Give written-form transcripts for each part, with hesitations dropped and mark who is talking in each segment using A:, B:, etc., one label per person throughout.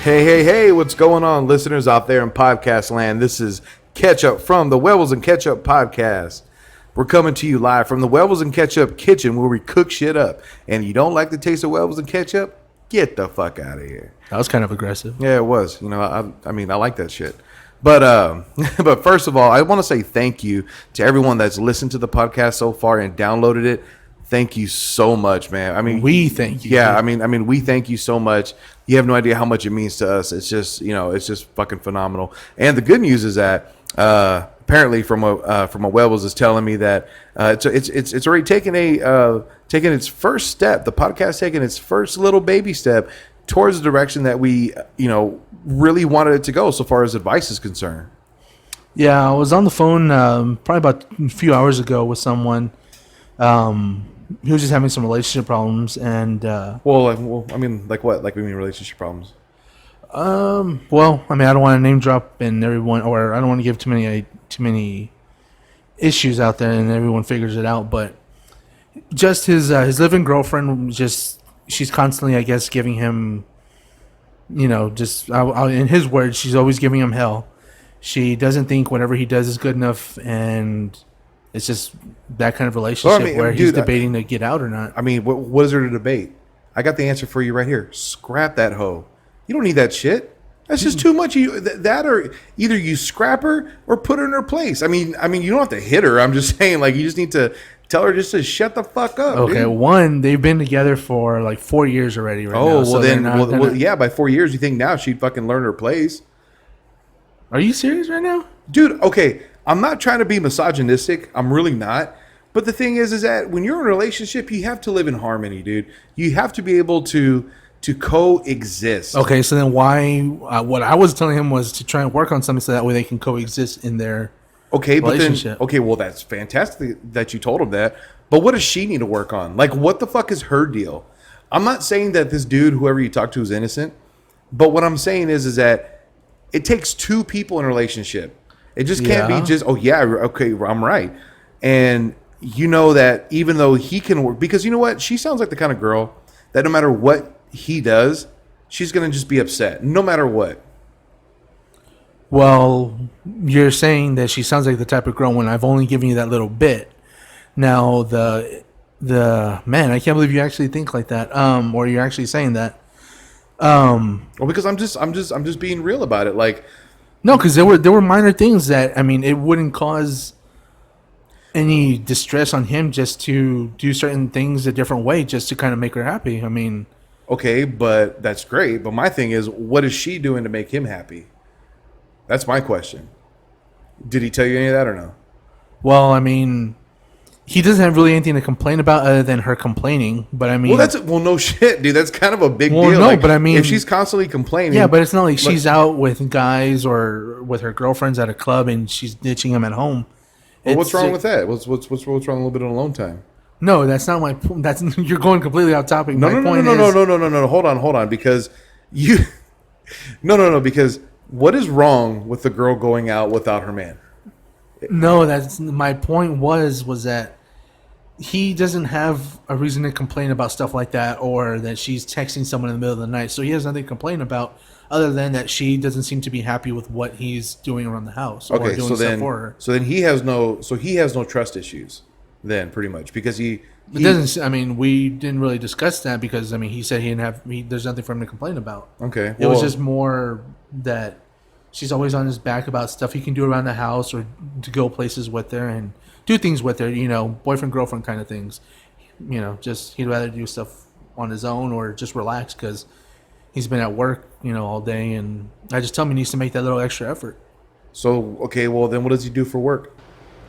A: Hey, what's going on, listeners out there in podcast land? This is Ketchup from the Huevos and Ketchup podcast. We're coming to you live from the Huevos and Ketchup kitchen where we cook shit up. And you don't like the taste of huevos and ketchup? Get the fuck out of here.
B: That was kind of aggressive.
A: Yeah, it was. You know, I mean, I like that shit. But but first of all, I want to say thank you to everyone that's listened to the podcast so far and downloaded it. Thank you so much, man. I mean,
B: we thank you.
A: Yeah, I mean, we thank you so much. You have no idea how much it means to us. It's just, it's just fucking phenomenal. And the good news is that apparently from a Huevos is telling me that it's already taken its first step. The podcast taking its first little baby step towards the direction that we really wanted it to go so far as advice is concerned.
B: Yeah, I was on the phone probably about a few hours ago with someone. He was just having some relationship problems, and
A: I mean, like what? Like we mean relationship problems?
B: Well, I mean, I don't want to name drop and everyone, or I don't want to give too many issues out there, and everyone figures it out. But just his living girlfriend, she's constantly, I guess, giving him, just in his words, she's always giving him hell. She doesn't think whatever he does is good enough, and it's just that kind of relationship where he's debating to get out or not.
A: I mean, what is there to debate? I got the answer for you right here. Scrap that hoe. You don't need that shit. That's just too much. That or either you scrap her or put her in her place. I mean, you don't have to hit her. I'm just saying, like, you just need to tell her just to shut the fuck up.
B: Okay,
A: dude.
B: They've been together for like 4 years already. Right now.
A: Well, so yeah, by 4 years, you think now she'd fucking learn her place?
B: Are you serious right now,
A: dude? Okay. I'm not trying to be misogynistic. I'm really not. But the thing is that when you're in a relationship, you have to live in harmony, dude. You have to be able to coexist.
B: Okay, so then why? What I was telling him was to try and work on something so that way they can coexist in their relationship.
A: Well, that's fantastic that you told him that. But what does she need to work on? Like, what the fuck is her deal? I'm not saying that this dude, whoever you talk to, is innocent. But what I'm saying is that it takes two people in a relationship. It just can't be just, I'm right. And you know that even though he can work, because you know what? She sounds like the kind of girl that no matter what he does, she's going to just be upset, no matter what.
B: Well, you're saying that she sounds like the type of girl when I've only given you that little bit. Now, the man, I can't believe you actually think like that, or you're actually saying that.
A: Well, because I'm just being real about it. Like,
B: no, because there were minor things that, I mean, it wouldn't cause any distress on him just to do certain things a different way just to kind of make her happy. I mean,
A: okay, but that's great. But my thing is, what is she doing to make him happy? That's my question. Did he tell you any of that or no?
B: Well, I mean, he doesn't have really anything to complain about other than her complaining. But I mean,
A: no shit, dude. That's kind of a big deal.
B: No, like, but I mean,
A: if she's constantly complaining,
B: yeah, but it's not like she's out with guys or with her girlfriends at a club and she's ditching him at home.
A: Well, what's wrong with that? What's wrong with a little bit of alone time?
B: No, that's not my point. That's you're going completely off topic.
A: No. Hold on, because because what is wrong with the girl going out without her man?
B: No, that's my point. Was that he doesn't have a reason to complain about stuff like that, or that she's texting someone in the middle of the night. So he has nothing to complain about other than that she doesn't seem to be happy with what he's doing around the house.
A: Okay,
B: or doing stuff for her.
A: So then he has no trust issues. Then pretty much because he
B: doesn't. I mean, we didn't really discuss that because I mean he said he didn't have. There's nothing for him to complain about.
A: Okay,
B: it was just more that she's always on his back about stuff he can do around the house or to go places with her and do things with her, boyfriend, girlfriend kind of things. Just he'd rather do stuff on his own or just relax because he's been at work, all day. And I just tell him he needs to make that little extra effort.
A: So, okay, well, then what does he do for work?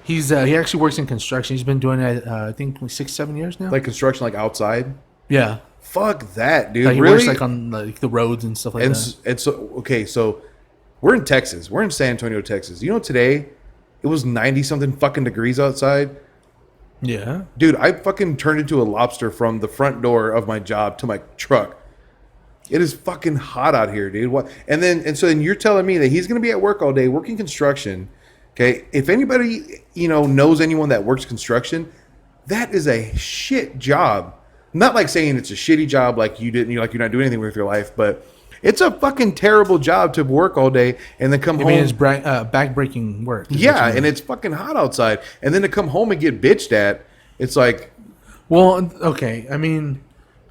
B: He actually works in construction. He's been doing it, I think, 6-7 years now.
A: Like construction, like outside?
B: Yeah.
A: Fuck that, dude.
B: Like he
A: really?
B: Works like on like the roads and stuff like that.
A: And so, okay, so we're in Texas. We're in San Antonio, Texas. Today it was 90-something fucking degrees outside.
B: Yeah.
A: Dude, I fucking turned into a lobster from the front door of my job to my truck. It is fucking hot out here, dude. What? And so then you're telling me that he's going to be at work all day working construction. Okay, if anybody knows anyone that works construction, that is a shit job. Not like saying it's a shitty job, like you're not doing anything with your life, but It's a fucking terrible job to work all day and then come
B: I
A: home.
B: mean, it's back-breaking work.
A: Yeah, and it's fucking hot outside, and then to come home and get bitched at, it's like,
B: Well, okay. I mean,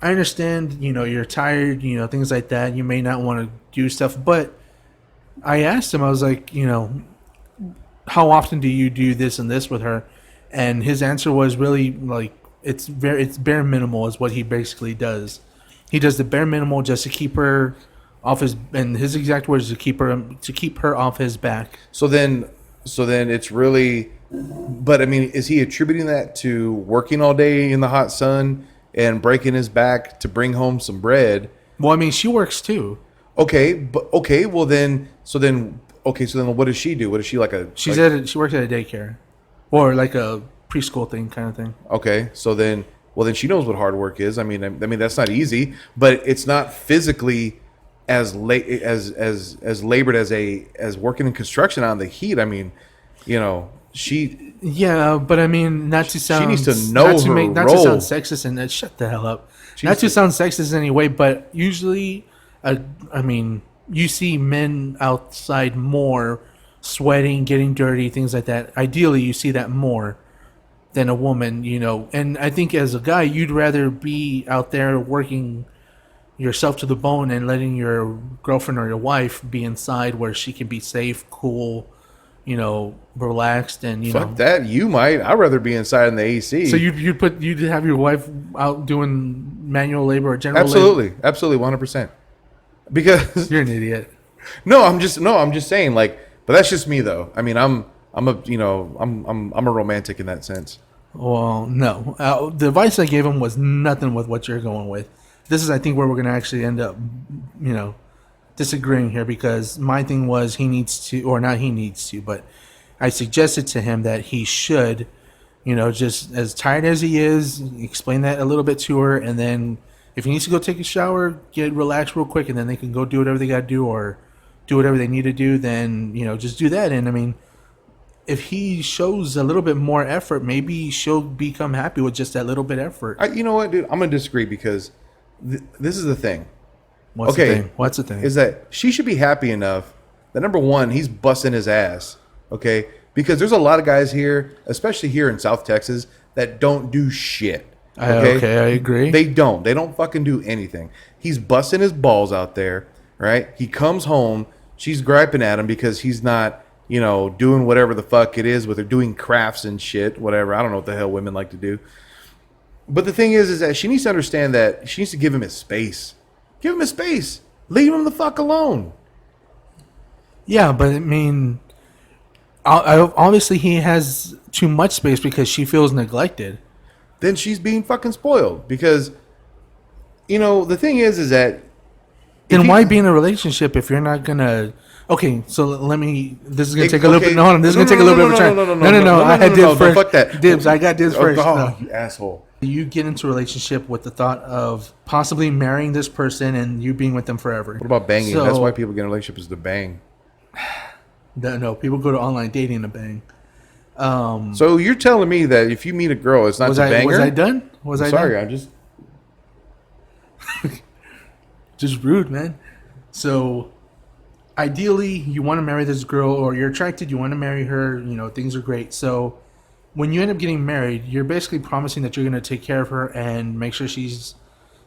B: I understand, you're tired, things like that. You may not want to do stuff, but I asked him, I was like, how often do you do this and this with her? And his answer was really like, it's bare minimal is what he basically does. He does the bare minimal just to keep her off and his exact words is to keep her off his back.
A: so then it's really, but I mean, is he attributing that to working all day in the hot sun and breaking his back to bring home some bread?
B: Well, I mean, she works too.
A: Okay, well then, so then what does she do? What is she like a?
B: She works at a daycare, or like a preschool thing kind of thing.
A: Okay, so then, well then she knows what hard work is. I mean that's not easy, but it's not physically as labored as working in construction out in the heat. I mean, she.
B: Yeah, but I mean, not to sound.
A: She needs to know
B: not to
A: her
B: make, not
A: role.
B: to sound sexist and shut the hell up. Not to sound sexist in any way, but usually, I mean, you see men outside more sweating, getting dirty, things like that. Ideally, you see that more than a woman, And I think as a guy, you'd rather be out there working yourself to the bone and letting your girlfriend or your wife be inside where she can be safe, cool, relaxed, and
A: Fuck that. You might. I'd rather be inside in the AC.
B: So you'd have your wife out doing manual labor or general
A: absolutely,
B: labor?
A: absolutely, 100%. Because
B: You're an idiot.
A: no, I'm just saying, like, but that's just me though. I mean, I'm a romantic in that sense.
B: Well, no. The advice I gave him was nothing with what you're going with. This is, I think, where we're going to actually end up, disagreeing here, because my thing was he needs to, or not he needs to, but I suggested to him that he should, just as tired as he is, explain that a little bit to her, and then if he needs to go take a shower, get relaxed real quick, and then they can go do whatever they got to do or do whatever they need to do, then, just do that. And I mean, if he shows a little bit more effort, maybe she'll become happy with just that little bit effort.
A: You know what, dude? I'm going to disagree because this is the thing.
B: What's the thing?
A: Is that she should be happy enough that, number one, he's busting his ass. Okay? Because there's a lot of guys here, especially here in South Texas, that don't do shit.
B: Okay, I agree.
A: They don't fucking do anything. He's busting his balls out there, right? He comes home, she's griping at him because he's not, doing whatever the fuck it is with her, doing crafts and shit, whatever. I don't know what the hell women like to do. But the thing is that she needs to understand that she needs to give him his space. Give him his space. Leave him the fuck alone.
B: Yeah, but I mean, obviously he has too much space because she feels neglected.
A: Then she's being fucking spoiled because, the thing is that.
B: Then why be in a relationship if you're not gonna? Okay, so let me. This is gonna take a little bit. No, this is gonna take a little bit of a turn. No. I had dibs first.
A: Fuck that.
B: Dibs. I got dibs first.
A: Oh, you asshole.
B: You get into a relationship with the thought of possibly marrying this person and you being with them forever.
A: What about banging?
B: So,
A: that's why people get in relationships is to bang.
B: No, people go to online dating to bang.
A: So you're telling me that if you meet a girl, it's not to bang her?
B: Was I done?
A: Sorry, I'm just...
B: Just rude, man. So, ideally, you want to marry this girl, or you're attracted, you want to marry her, things are great. So, when you end up getting married, you're basically promising that you're going to take care of her and make sure she's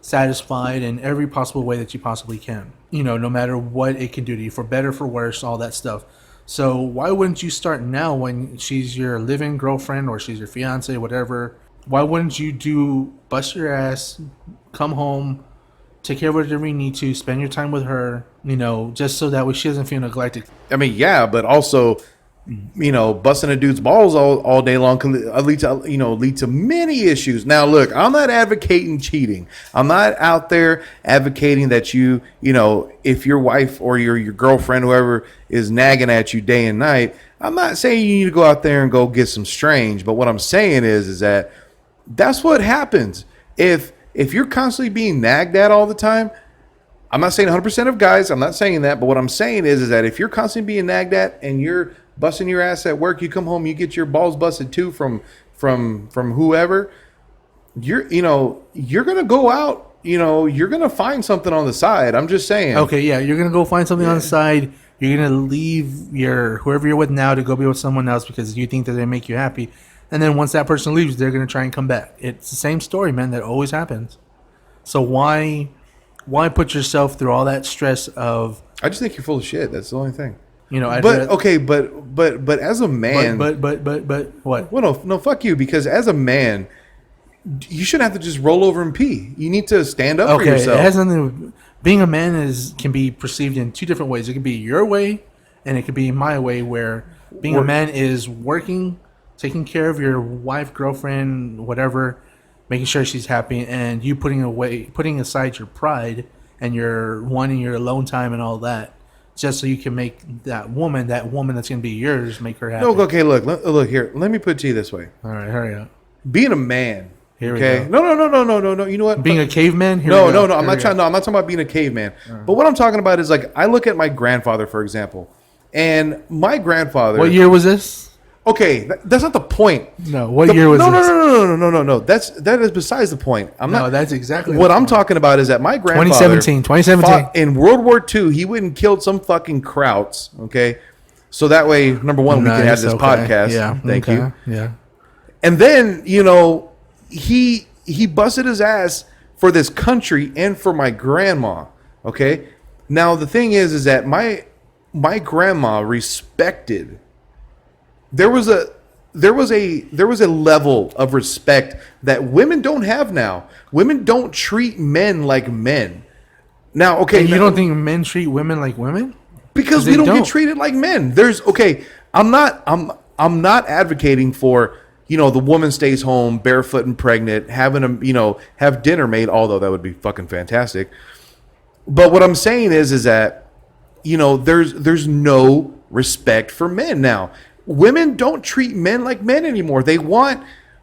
B: satisfied in every possible way that you possibly can. No matter what it can do to you, for better, for worse, all that stuff. So why wouldn't you start now when she's your living girlfriend or she's your fiance, whatever? Why wouldn't you bust your ass, come home, take care of whatever you need to, spend your time with her, just so that way she doesn't feel neglected.
A: I mean, yeah, but also, busting a dude's balls all day long can lead to many issues. Now, look, I'm not advocating cheating. I'm not out there advocating that if your wife or your girlfriend, whoever is nagging at you day and night, I'm not saying you need to go out there and go get some strange. But what I'm saying is that that's what happens. If you're constantly being nagged at all the time, I'm not saying 100% of guys, I'm not saying that, but what I'm saying is that if you're constantly being nagged at and you're busting your ass at work, you come home, you get your balls busted too from whoever, you're gonna go out you're gonna find something on the side. I'm just saying.
B: Okay, yeah, you're gonna go find something on the side. You're gonna leave your whoever you're with now to go be with someone else because you think that they make you happy, and then once that person leaves, they're gonna try and come back. It's the same story, man. That always happens. So why put yourself through all that stress of?
A: I just think you're full of shit. That's the only thing.
B: But
A: as a man,
B: but what?
A: well, no, fuck you. Because as a man, you shouldn't have to just roll over and pee. You need to stand up for yourself.
B: It has nothing. Being a man can be perceived in two different ways. It could be your way, and it could be my way. Where being a man is working, taking care of your wife, girlfriend, whatever, making sure she's happy, and you putting aside your pride and your wanting your alone time and all that, just so you can make that woman that's going to be yours, make her happy.
A: No, okay, look here. Let me put it to you this way.
B: All right, hurry up.
A: Being a man.
B: Here
A: okay.
B: we go.
A: No. You know what?
B: Being a caveman?
A: No. I'm not talking about being a caveman. But what I'm talking about is like I look at my grandfather, for example, and my grandfather.
B: What year was this?
A: Okay, that's not the point.
B: No. What year was this?
A: No. That is besides the point.
B: That's exactly
A: what I'm talking about. Is that my grandfather
B: 2017
A: fought in World War II. He went and killed some fucking Krauts. Okay, so that way, number one, we can have this podcast.
B: Yeah.
A: Thank you.
B: Yeah.
A: And then he busted his ass for this country and for my grandma. Okay. Now the thing is that my grandma respected. There was a level of respect that women don't have now. Women don't treat men like men. Now, okay,
B: and you don't think men treat women like women?
A: Because we don't get treated like men. I'm not advocating for the woman stays home barefoot and pregnant, having have dinner made, although that would be fucking fantastic. But what I'm saying is that there's no respect for men now. Women don't treat men like men anymore.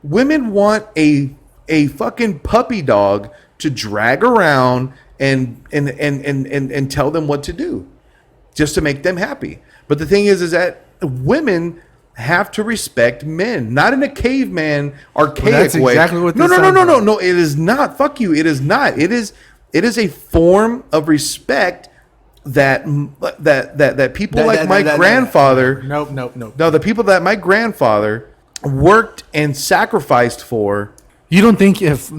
A: Women want a fucking puppy dog to drag around and tell them what to do just to make them happy. But the thing is that women have to respect men, not in a caveman archaic
B: that's
A: way.
B: Exactly what
A: no. It is not. Fuck you. It is not. It is a form of respect that people like my grandfather.
B: Nope.
A: No, the people that my grandfather worked and sacrificed for.
B: You don't think if a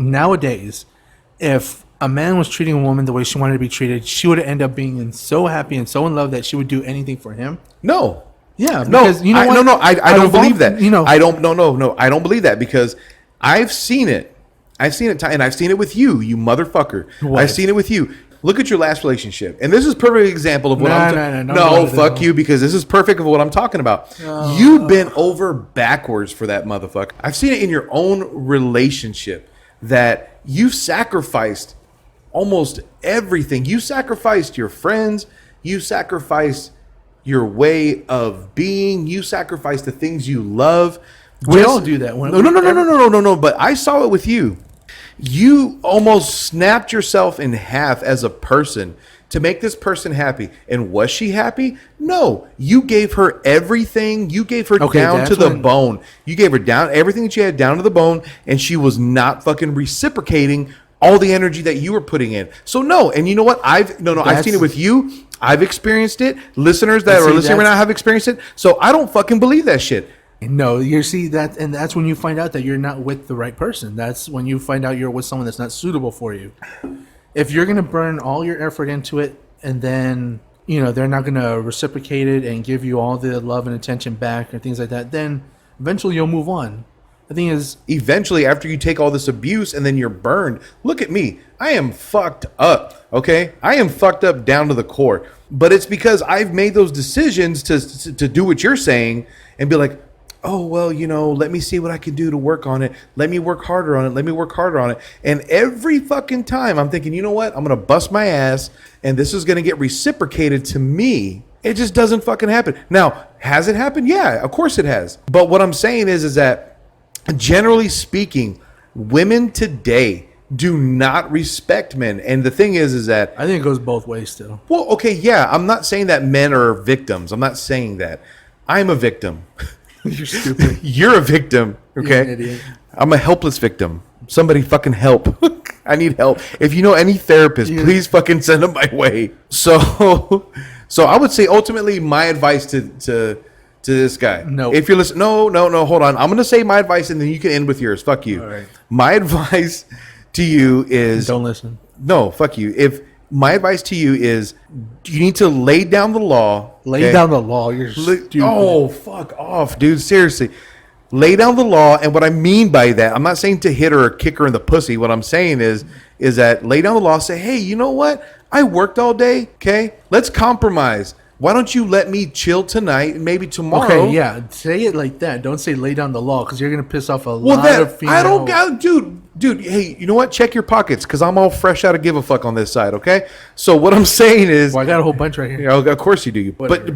B: man was treating a woman the way she wanted to be treated, she would end up being so happy and so in love that she would do anything for him?
A: No.
B: Yeah.
A: Because I don't believe that. I don't. No. I don't believe that because I've seen it. And I've seen it with you motherfucker.
B: What?
A: I've seen it with you. Look at your last relationship, and this is a perfect example of what fuck you, because this is perfect of what I'm talking about. You bent over backwards for that motherfucker. I've seen it in your own relationship that you sacrificed almost everything. You sacrificed your friends. You sacrificed your way of being. You sacrificed the things you love.
B: We all do that.
A: No. But I saw it with you. You almost snapped yourself in half as a person to make this person happy. And was she happy? No. You gave her everything. You gave her down to the bone. You gave her down everything that she had down to the bone, and she was not fucking reciprocating all the energy that you were putting in. So no. And you know what? I've seen it with you. I've experienced it. Listeners that are listening right now have experienced it. So I don't fucking believe that shit.
B: No, that's when you find out that you're not with the right person. That's when you find out you're with someone that's not suitable for you. If you're gonna burn all your effort into it, and then they're not gonna reciprocate it and give you all the love and attention back and things like that, then eventually you'll move on. The thing is,
A: eventually, after you take all this abuse and then you're burned. Look at me. I am fucked up. Okay, I am fucked up down to the core. But it's because I've made those decisions to do what you're saying and be like, oh, well, let me see what I can do to work on it. Let me work harder on it. And every fucking time I'm thinking, you know what? I'm going to bust my ass and this is going to get reciprocated to me. It just doesn't fucking happen. Now, has it happened? Yeah, of course it has. But what I'm saying is that generally speaking, women today do not respect men. And the thing is that
B: I think it goes both ways still.
A: Well, okay, yeah. I'm not saying that men are victims. I'm not saying that. I'm a victim.
B: You're stupid.
A: You're a victim.
B: You're an idiot.
A: I'm a helpless victim. Somebody fucking help. I need help. If you know any therapist, please fucking send them my way. So I would say ultimately my advice to this guy.
B: No.
A: If you're listening, no, hold on. I'm gonna say my advice and then you can end with yours. Fuck you.
B: All right.
A: My advice to you is
B: Don't listen.
A: no. Fuck you. If my advice to you is you need to lay down the law.
B: Lay down the law. You're stupid.
A: Oh, fuck off, dude. Seriously. Lay down the law, and what I mean by that, I'm not saying to hit her or kick her in the pussy. What I'm saying is that lay down the law, say, hey, you know what? I worked all day, okay? Let's compromise. Why don't you let me chill tonight and maybe tomorrow?
B: Okay, yeah. Say it like that. Don't say lay down the law because you're going to piss off a lot of female.
A: I don't got, dude, hey, you know what? Check your pockets because I'm all fresh out of give a fuck on this side, okay? So what I'm saying is...
B: Well, I got a whole bunch right here.
A: You know, of course you do. But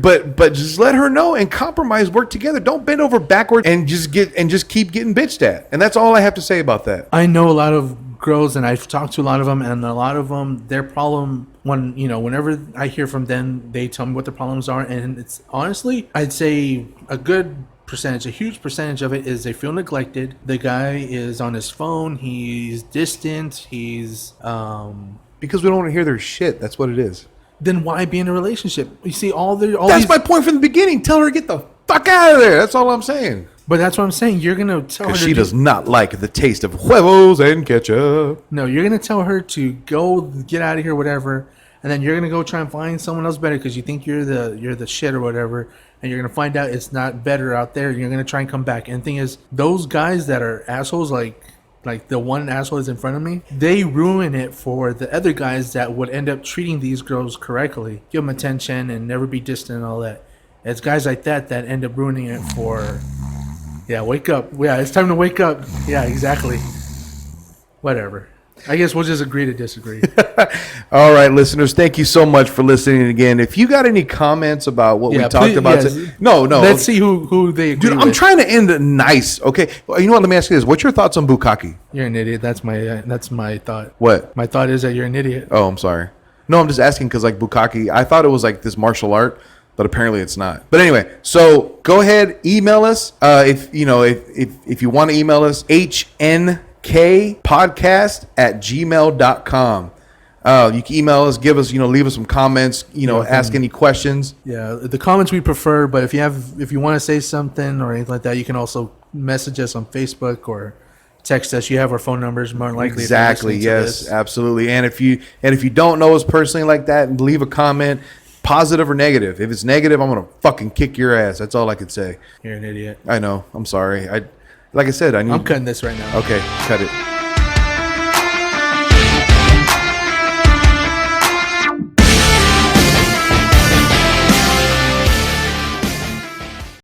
A: just let her know and compromise, work together. Don't bend over backwards and just keep getting bitched at. And that's all I have to say about that.
B: I know a lot of girls, and I've talked to a lot of them, and a lot of them, their problem, whenever I hear from them, they tell me what the problems are, and it's honestly, I'd say a good percentage, a huge percentage of it is they feel neglected. The guy is on his phone, he's distant, he's
A: Because we don't want to hear their shit. That's what it is.
B: Then why be in a relationship? You see,
A: That's my point from the beginning. Tell her to get the fuck out of there. That's all I'm saying.
B: But that's what I'm saying. You're gonna tell her
A: she does not like the taste of huevos and ketchup.
B: No, you're gonna tell her to go get out of here, whatever, and then you're gonna go try and find someone else better because you think you're the shit or whatever, and you're gonna find out it's not better out there. And you're gonna try and come back. And the thing is, those guys that are assholes, like the one asshole is in front of me, they ruin it for the other guys that would end up treating these girls correctly, give them attention, and never be distant and all that. It's guys like that end up ruining it for. Yeah, wake up. Yeah, it's time to wake up. Yeah, exactly. Whatever. I guess we'll just agree to disagree.
A: All right, listeners, thank you so much for listening again. If you got any comments about what we talked about, no.
B: Let's see who they agree
A: Dude,
B: with.
A: I'm trying to end it nice. Okay, well, you know what? Let me ask you this: what's your thoughts on bukkake?
B: You're an idiot. That's my thought.
A: What?
B: My thought is that you're an idiot.
A: Oh, I'm sorry. No, I'm just asking because like bukkake, I thought it was like this martial art. But apparently it's not. But anyway, so go ahead, email us. If you want to email us, hnkpodcast@gmail.com. You can email us, give us, leave us some comments, ask any questions.
B: Yeah, the comments we prefer, but if you want to say something or anything like that, you can also message us on Facebook or text us. You have our phone numbers, more than likely.
A: Exactly. Yes, absolutely. And if you don't know us personally like that, leave a comment. Positive or negative. If it's negative, I'm gonna fucking kick your ass. That's all I could say.
B: You're an idiot.
A: I know. I'm sorry. Like I said, I'm
B: cutting this right now.
A: Okay, cut it.